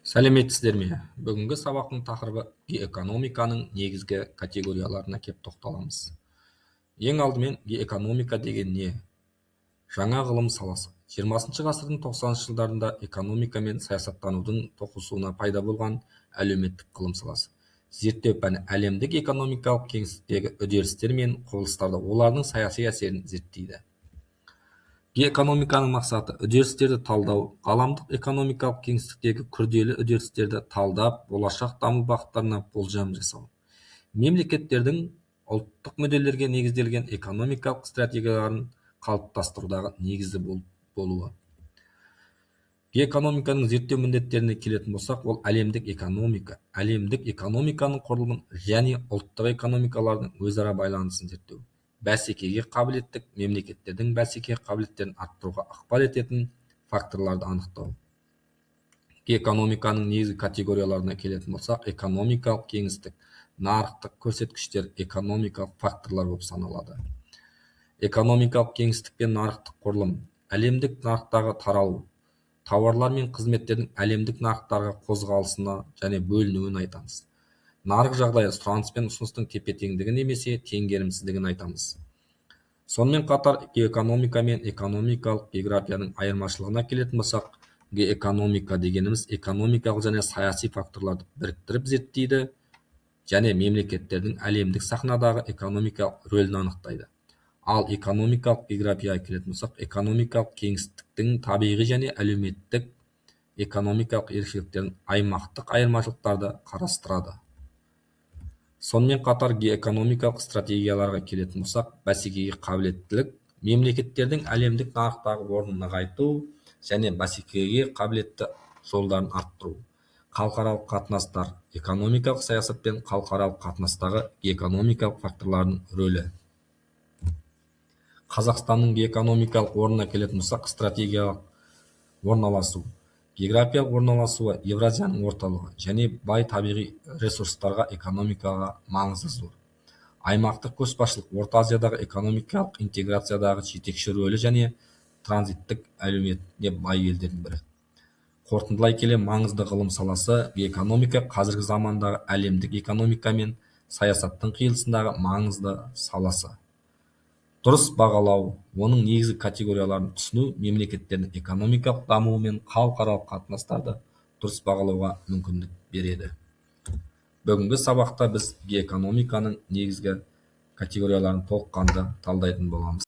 Сәлеметсіздер ме? Бүгінгі сабақтың тақырыбы геоэкономиканың негізгі категорияларына кеп тоқталамыз. Ең алдымен геоэкономика деген не? Жаңа ғылым саласы. 20 ғасырдың 90 жылдарында экономика мен саясаттанудың тоқысуына пайда болған әлеуметтік ғылым саласы. Зерттеу пәні әлемдік экономикалық кеңістіктегі үдерістер мен құбылыстарды, олардың саяси әсерін зерттейді. Геоэкономиканың мақсаты үдерістерді талдау, ғаламдық экономикалық кеңістіктегі күрделі үдерістерді талдап, болашақ даму бағыттарына болжам жасау. Мемлекеттердің ұлттық мүдделерге негізделген экономикалық стратегияларын қалыптастырудағы негізі болуы. Геоэкономиканың зерттеу міндеттеріне келетін болсақ, ол әлемдік экономика, әлемдік экономиканың құрылымын және ұлттық экономикалардың өзара байланысын зерттеу. Бәсекеге қабілеттік мемлекеттердің бәсекеге қабілеттерін арттыруға ықпал ететін факторларды анықтау. Геоэкономиканың негізгі категорияларына келетін болсақ, экономикалық кеңістік, нарықтық көрсеткіштер экономикалық факторлар болып саналады. Экономикалық кеңістік пен нарықтық құрылым, әлемдік нарықтағы таралу, тауарлар мен қызметтердің әлемдік нарықтарға қозғалысына және бөлінуін айтамыз. Нарық жағдайы сұраныс пен ұсыныстың тепе-теңдігі немесе теңгерімсіздігін айтамыз. Сонымен қатар геоэкономика мен экономикалық географияның айырмашылығына келетін болсақ, геоэкономика дегеніміз экономикалық және саяси факторларды біріктіріп зерттейді және мемлекеттердің әлемдік сахнадағы экономикалық рөлін анықтайды. Ал экономикалық географияға келетін болсақ, экономикалық кеңістіктің табиғи және әлеуметтік экономикалық ерекшеліктерін, аймақтық айырмашылықтарды қарастырады. Сонымен қатар геоэкономикалық стратегияларға келетін болсақ, бәсекеге қабілеттілік, мемлекеттердің әлемдік нарықтағы орнын нығайту және бәсекеге қабілетті жолдарын арттыру. Халықаралық қатынастар, экономикалық саясат пен халықаралық қатынастағы геоэкономикалық факторлардың рөлі. Қазақстанның геоэкономикалық орнына келетін болсақ, стратегиялық орналасу. Географиялық орналасуы Евразияның орталығы және бай табиғи ресурстарға экономикаға маңызы зор. Аймақтық көшбасшылық Орта Азиядағы экономикалық интеграциядағы жетекші рөлі және транзиттік әлеуетіне бай елдердің бірі. Қорытындылай келе, маңызды ғылым саласы геоэкономика қазіргі замандағы әлемдік экономика мен саясаттың қиылысындағы маңызды саласы. Дұрыс бағалау, оның негізгі категорияларын түсіну мемлекеттердің экономикалық дамуы мен халықаралық қатынастарды дұрыс бағалауға мүмкіндік береді. Бүгінгі сабақта біз геоэкономиканың негізгі категорияларын толыққанды талдайтын боламыз.